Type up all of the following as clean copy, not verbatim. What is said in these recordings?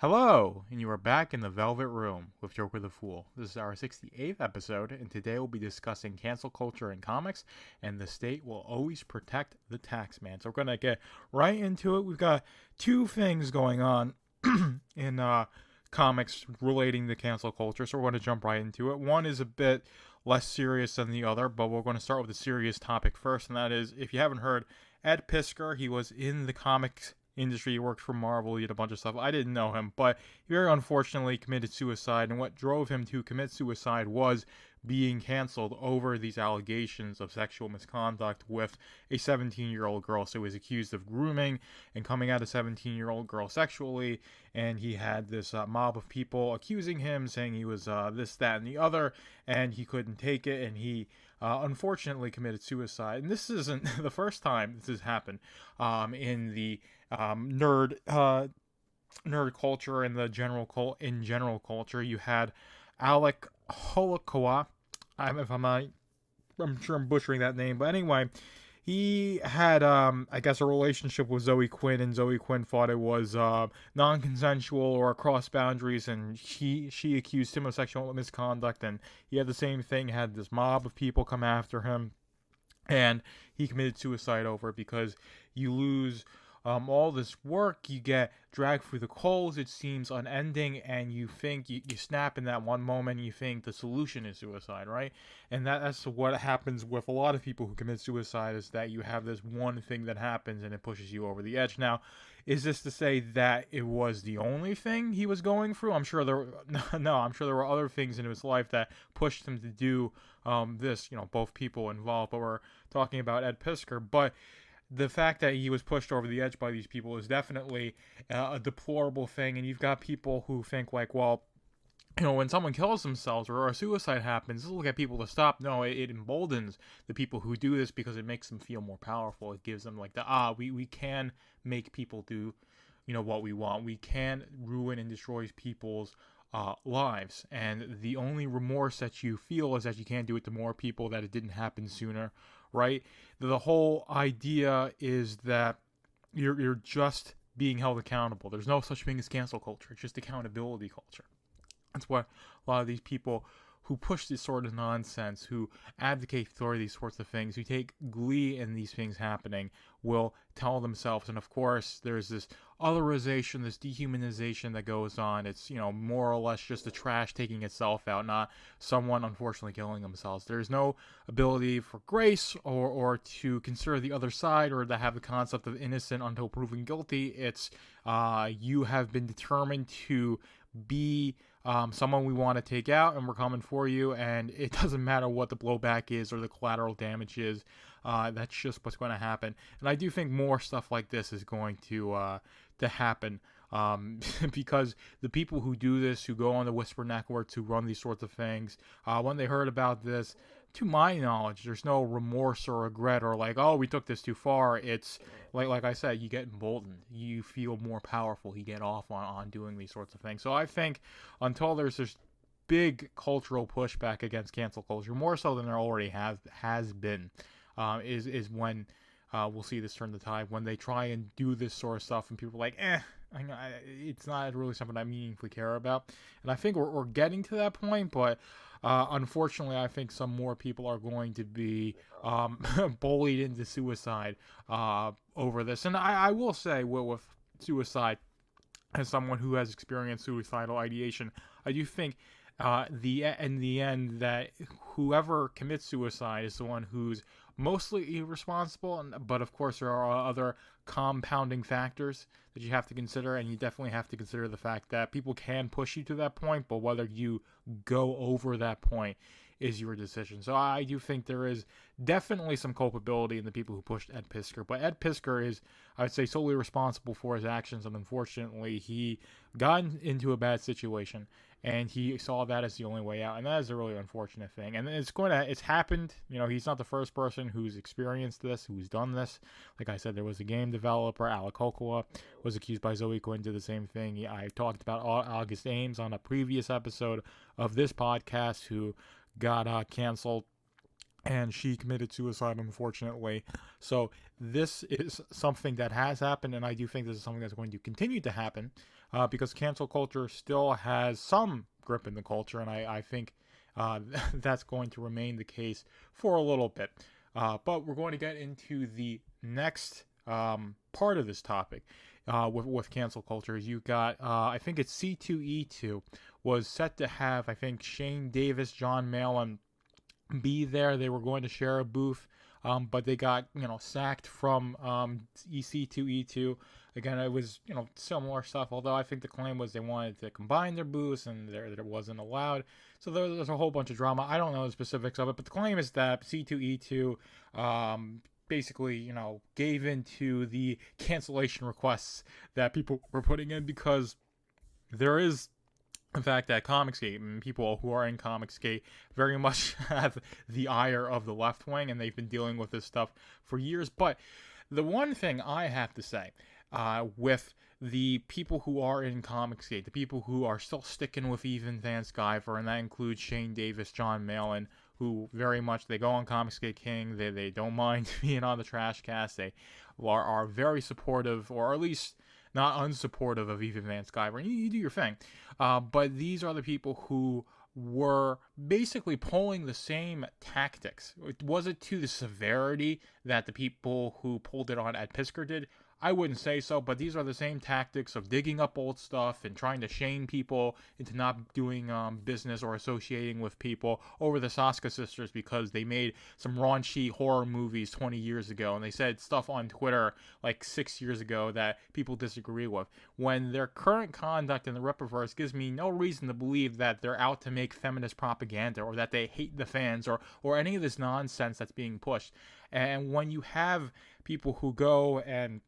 Hello, and you are back in the Velvet Room with Jokerthefool. This is our 68th episode, and today we'll be discussing cancel culture in comics, and the state will always protect the taxman. So we're going to get right into it. We've got two things going on in comics relating to cancel culture, so we're going to jump right into it. One is a bit less serious than the other, but we're going to start with a serious topic first, and that is, if you haven't heard, Ed Piskor, he was in the comics industry. He worked for Marvel. He did a bunch of stuff. I didn't know him, but he very unfortunately committed suicide. And what drove him to commit suicide was being canceled over these allegations of sexual misconduct with a 17-year-old girl. So he was accused of grooming and coming at a 17-year-old girl sexually. And he had this mob of people accusing him, saying he was this, that, and the other. And he couldn't take it. And he unfortunately committed suicide. And this isn't the first time this has happened in the nerd culture and the general culture. You had Alec Holocaust. I'm sure I'm butchering that name, but anyway, he had I guess a relationship with Zoe Quinn, and Zoe Quinn thought it was non-consensual or across boundaries, and she accused him of sexual misconduct, and he had the same thing. Had this mob of people come after him, and he committed suicide over it because you lose all this work, you get dragged through the coals, it seems unending, and you think, you snap in that one moment, and you think the solution is suicide, right? And that's what happens with a lot of people who commit suicide, is that you have this one thing that happens, and it pushes you over the edge. Now, is this to say that it was the only thing he was going through? I'm sure I'm sure there were other things in his life that pushed him to do this, both people involved, but we're talking about Ed Piskor. But the fact that he was pushed over the edge by these people is definitely a deplorable thing. And you've got people who think like, well, when someone kills themselves or a suicide happens, this will get people to stop. No, it emboldens the people who do this because it makes them feel more powerful. It gives them like we can make people do, what we want. We can ruin and destroy people's lives. And the only remorse that you feel is that you can't do it to more people, that it didn't happen sooner, right? The whole idea is that you're just being held accountable. There's no such thing as cancel culture. It's just accountability culture. That's what a lot of these people who push this sort of nonsense, who advocate for these sorts of things, who take glee in these things happening, will tell themselves. And of course, there's this otherization, this dehumanization that goes on. It's, more or less just the trash taking itself out, not someone unfortunately killing themselves. There's no ability for grace or to consider the other side, or to have the concept of innocent until proven guilty. It's you have been determined to be someone we want to take out, and we're coming for you, and it doesn't matter what the blowback is or the collateral damage is. That's just what's going to happen. And I do think more stuff like this is going to happen, because the people who do this, who go on the Whisper networks, who run these sorts of things, when they heard about this, to my knowledge, there's no remorse or regret or like, oh, we took this too far. It's like I said, you get emboldened, you feel more powerful, you get off on doing these sorts of things. So I think until there's this big cultural pushback against cancel culture, more so than there already has been, is when we'll see this turn the tide, when they try and do this sort of stuff and people are like, it's not really something I meaningfully care about. And I think we're getting to that point, but unfortunately, I think some more people are going to be bullied into suicide over this. And I will say, with suicide, as someone who has experienced suicidal ideation, I do think in the end that whoever commits suicide is the one who's mostly irresponsible. But of course, there are other compounding factors that you have to consider, and you definitely have to consider the fact that people can push you to that point, but whether you go over that point is your decision. So I do think there is definitely some culpability in the people who pushed Ed Piskor, but Ed Piskor is, I would say, solely responsible for his actions, and unfortunately he got into a bad situation, and he saw that as the only way out, and that is a really unfortunate thing. And it's happened. He's not the first person who's experienced this, who's done this. Like I said, there was a game developer, Alec Holocaust, was accused by Zoe Quinn, did the same thing. I talked about August Ames on a previous episode of this podcast, who got canceled, and she committed suicide, unfortunately. So this is something that has happened, and I do think this is something that's going to continue to happen. because cancel culture still has some grip in the culture, and I think that's going to remain the case for a little bit. But we're going to get into the next part of this topic with cancel culture. You got, I think it's C2E2 was set to have, I think, Shane Davis, John Malin be there. They were going to share a booth, but they got sacked from EC2E2. Again, it was similar stuff. Although I think the claim was they wanted to combine their booths and there wasn't allowed. So there's a whole bunch of drama. I don't know the specifics of it, but the claim is that C2E2 basically gave into the cancellation requests that people were putting in, because there is the fact that Comicsgate and people who are in Comicsgate very much have the ire of the left wing, and they've been dealing with this stuff for years. But the one thing I have to say with the people who are in Comicsgate, the people who are still sticking with Even Van Sciver, and that includes Shane Davis, John Malin, who very much, they go on Comicsgate King, they don't mind being on the Trash Cast, they are very supportive, or at least not unsupportive of Even Van Sciver, and you do your thing. But these are the people who were basically pulling the same tactics. Was it to the severity that the people who pulled it on at Pisker did? I wouldn't say so, but these are the same tactics of digging up old stuff and trying to shame people into not doing business or associating with people over the Saska sisters because they made some raunchy horror movies 20 years ago, and they said stuff on Twitter like 6 years ago that people disagree with. When their current conduct in the Rippaverse gives me no reason to believe that they're out to make feminist propaganda or that they hate the fans or any of this nonsense that's being pushed. And when you have people who go and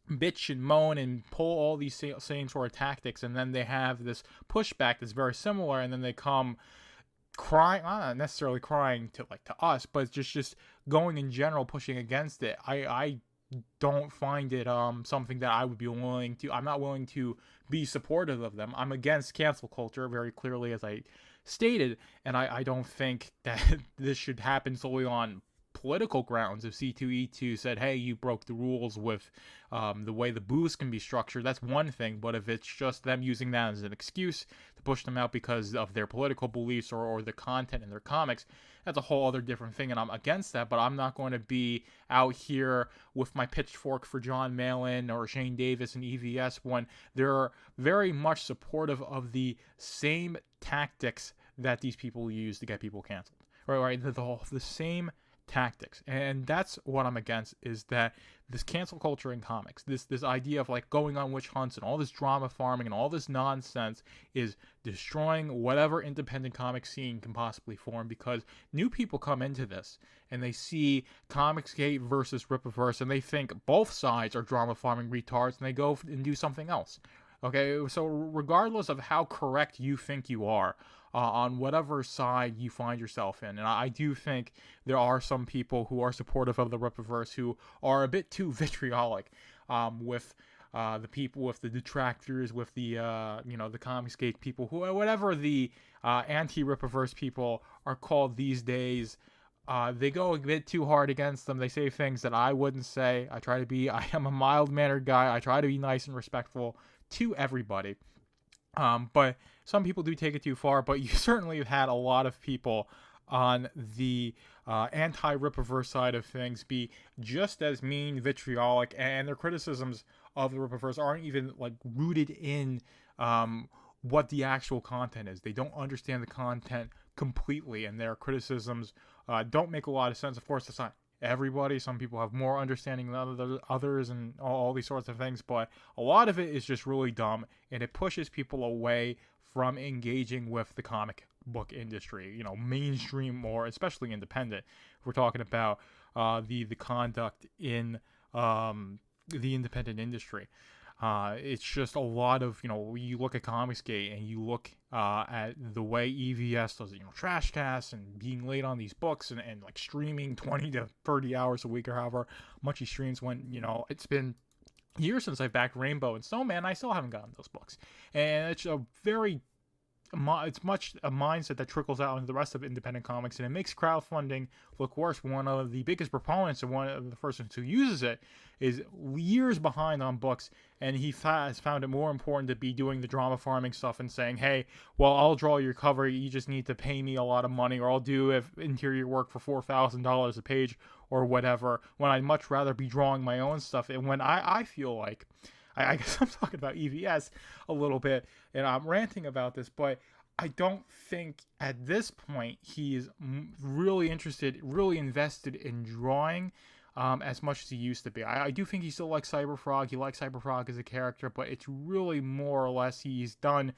bitch and moan and pull all these same sort of tactics, and then they have this pushback that's very similar, and then they come crying, not necessarily crying to us, but just going in general, pushing against it. I don't find it something that I would be willing to. I'm not willing to be supportive of them. I'm against cancel culture very clearly, as I stated, and I don't think that this should happen solely on political grounds. If C2E2 said, hey, you broke the rules with the way the booths can be structured, that's one thing. But if it's just them using that as an excuse to push them out because of their political beliefs or the content in their comics, that's a whole other different thing, and I'm against that. But I'm not going to be out here with my pitchfork for John Malin or Shane Davis and EVS when they're very much supportive of the same tactics that these people use to get people canceled. Right, the same tactics. And that's what I'm against, is that this cancel culture in comics, this idea of like going on witch hunts and all this drama farming and all this nonsense is destroying whatever independent comic scene can possibly form, because new people come into this and they see Comicsgate versus Rippaverse and they think both sides are drama farming retards, and they go and do something else. Okay, so regardless of how correct you think you are, on whatever side you find yourself in, and I do think there are some people who are supportive of the Rippaverse who are a bit too vitriolic with the people, with the detractors, with the the Comicsgate people, who whatever the anti-Rippaverse people are called these days. They go a bit too hard against them. They say things that I wouldn't say. I am a mild-mannered guy. I try to be nice and respectful to everybody. But some people do take it too far. But you certainly have had a lot of people on the anti-Rippaverse side of things be just as mean, vitriolic, and their criticisms of the Rippaverse aren't even like rooted in what the actual content is. They don't understand the content completely, and their criticisms don't make a lot of sense. Of course, that's not everybody. Some people have more understanding than others and all these sorts of things, but a lot of it is just really dumb, and it pushes people away from engaging with the comic book industry, mainstream or especially independent. We're talking about the conduct in the independent industry. It's just a lot of, you look at Comicsgate and you look at the way EVS does, trash casts and being late on these books and like streaming 20 to 30 hours a week or however much he streams, when, it's been years since I backed Rainbow and Snowman. I still haven't gotten those books. And it's a very it's much a mindset that trickles out into the rest of independent comics, and it makes crowdfunding look worse. One of the biggest proponents and one of the persons who uses it is years behind on books, and he has found it more important to be doing the drama farming stuff and saying, hey, well, I'll draw your cover, you just need to pay me a lot of money, or I'll do interior work for $4,000 a page or whatever, when I'd much rather be drawing my own stuff. And when I feel like, I guess I'm talking about EVS a little bit, and I'm ranting about this, but I don't think at this point he's really interested, really invested in drawing as much as he used to be. I do think he still likes Cyberfrog. He likes Cyberfrog as a character, but it's really more or less he's done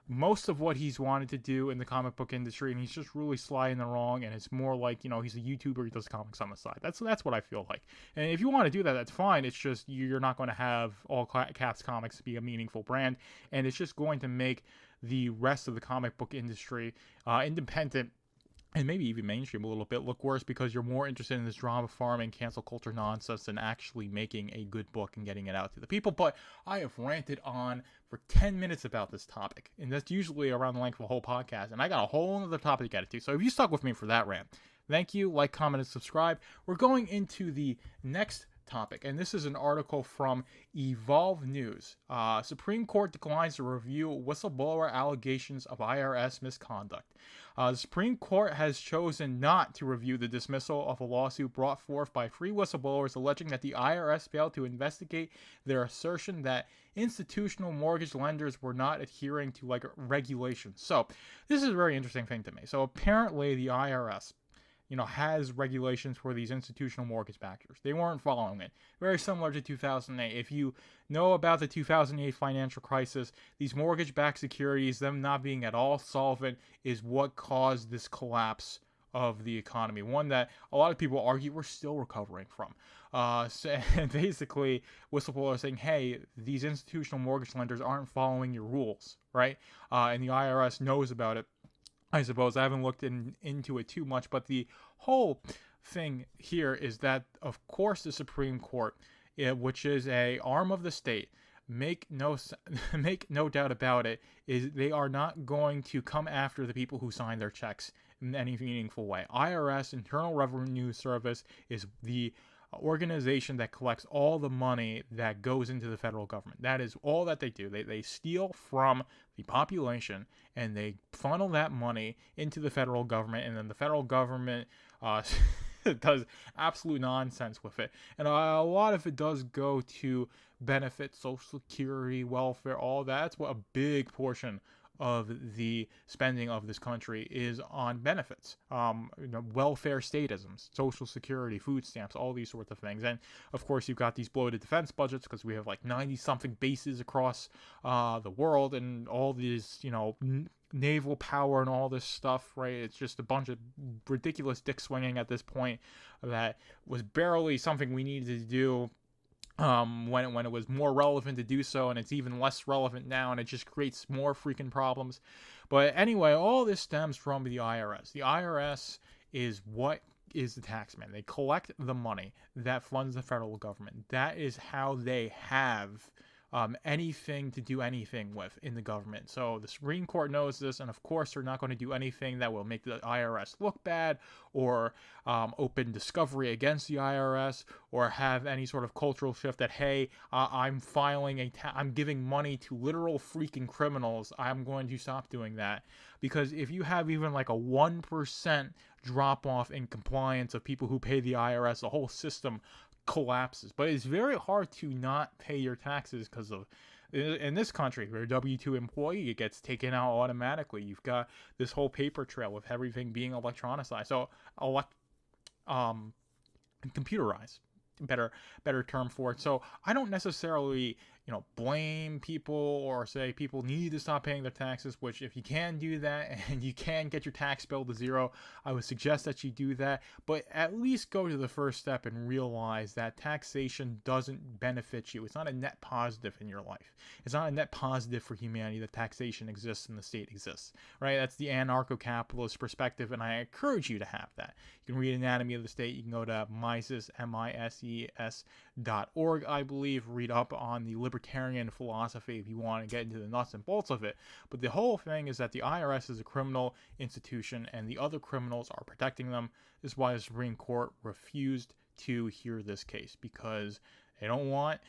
most of what he's wanted to do in the comic book industry, and he's just really sly in the wrong, and it's more like, he's a YouTuber, he does comics on the side. That's what I feel like. And if you want to do that, that's fine. It's just you're not going to have all Caps Comics be a meaningful brand, and it's just going to make the rest of the comic book industry, independent, and maybe even mainstream a little bit, look worse, because you're more interested in this drama farming, cancel culture nonsense than actually making a good book and getting it out to the people. But I have ranted on for 10 minutes about this topic, and that's usually around the length of a whole podcast, and I got a whole other topic to get to. So if you stuck with me for that rant, thank you. Like, comment, and subscribe. We're going into the next topic, and this is an article from Evolve News. Supreme Court declines to review whistleblower allegations of IRS misconduct. The Supreme Court has chosen not to review the dismissal of a lawsuit brought forth by three whistleblowers alleging that the IRS failed to investigate their assertion that institutional mortgage lenders were not adhering to regulations. So this is a very interesting thing to me. So apparently the IRS has regulations for these institutional mortgage backers. They weren't following it. Very similar to 2008. If you know about the 2008 financial crisis, these mortgage-backed securities, them not being at all solvent, is what caused this collapse of the economy. One that a lot of people argue we're still recovering from. And basically, whistleblowers saying, hey, these institutional mortgage lenders aren't following your rules, right? And the IRS knows about it. I suppose I haven't looked into it too much, but the whole thing here is that, of course, the Supreme Court, which is a arm of the state, make no doubt about it, is they are not going to come after the people who sign their checks in any meaningful way. IRS, Internal Revenue Service, is the organization that collects all the money that goes into the federal government. That is all that they do. They steal from the population and they funnel that money into the federal government, and then the federal government does absolute nonsense with it. And a lot of it does go to benefit Social Security, welfare, all that. That's what a big portion of the spending of this country is on benefits, welfare statisms, Social Security, food stamps, all these sorts of things. And of course, you've got these bloated defense budgets because we have 90-something bases across the world, and all these, naval power and all this stuff, right? It's just a bunch of ridiculous dick swinging at this point that was barely something we needed to do when it was more relevant to do so, and it's even less relevant now, and it just creates more freaking problems. But anyway, all this stems from the IRS. The IRS is what is the taxman. They collect the money that funds the federal government. That is how they have anything to do anything with in the government. So the Supreme Court knows this, and of course they're not going to do anything that will make the IRS look bad, or open discovery against the IRS, or have any sort of cultural shift that, hey, I'm filing I'm giving money to literal freaking criminals. I'm going to stop doing that. Because if you have even a 1% drop off in compliance of people who pay the IRS, the whole system collapses. But it's very hard to not pay your taxes because of, in this country, if you're a W-2 employee, it gets taken out automatically. You've got this whole paper trail with everything being electronicized. So computerized, better term for it. So I don't necessarily blame people or say people need to stop paying their taxes, which if you can do that and you can get your tax bill to zero, I would suggest that you do that. But at least go to the first step and realize that taxation doesn't benefit you. It's not a net positive in your life. It's not a net positive for humanity that taxation exists and the state exists, right? That's the anarcho-capitalist perspective, and I encourage you to have that. You can read Anatomy of the State. You can go to Mises, I believe. Read up on the libertarian philosophy if you want to get into the nuts and bolts of it. But the whole thing is that the IRS is a criminal institution and the other criminals are protecting them. This is why the Supreme Court refused to hear this case, because they don't want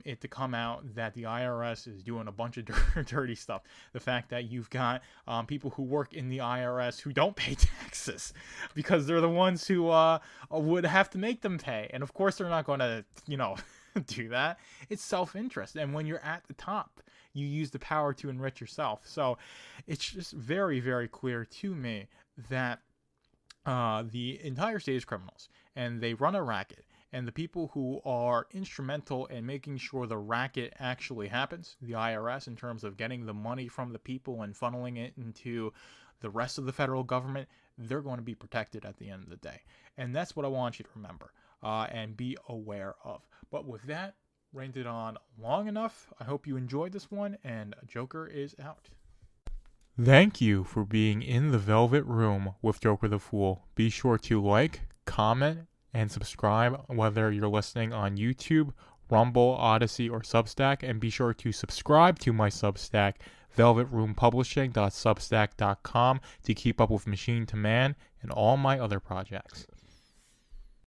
it to come out that the IRS is doing a bunch of dirty stuff. The fact that you've got people who work in the IRS who don't pay taxes because they're the ones who would have to make them pay. And of course they're not going to, do that. It's self-interest. And when you're at the top, you use the power to enrich yourself. So it's just very, very clear to me that the entire state is criminals and they run a racket. And the people who are instrumental in making sure the racket actually happens, the IRS, in terms of getting the money from the people and funneling it into the rest of the federal government, they're going to be protected at the end of the day. And that's what I want you to remember and be aware of. But with that, ranted on long enough. I hope you enjoyed this one, and Joker is out. Thank you for being in the Velvet Room with Joker the Fool. Be sure to like, comment, and subscribe whether you're listening on YouTube, Rumble, Odyssey, or Substack. And be sure to subscribe to my Substack, velvetroompublishing.substack.com, to keep up with Machine to Man and all my other projects.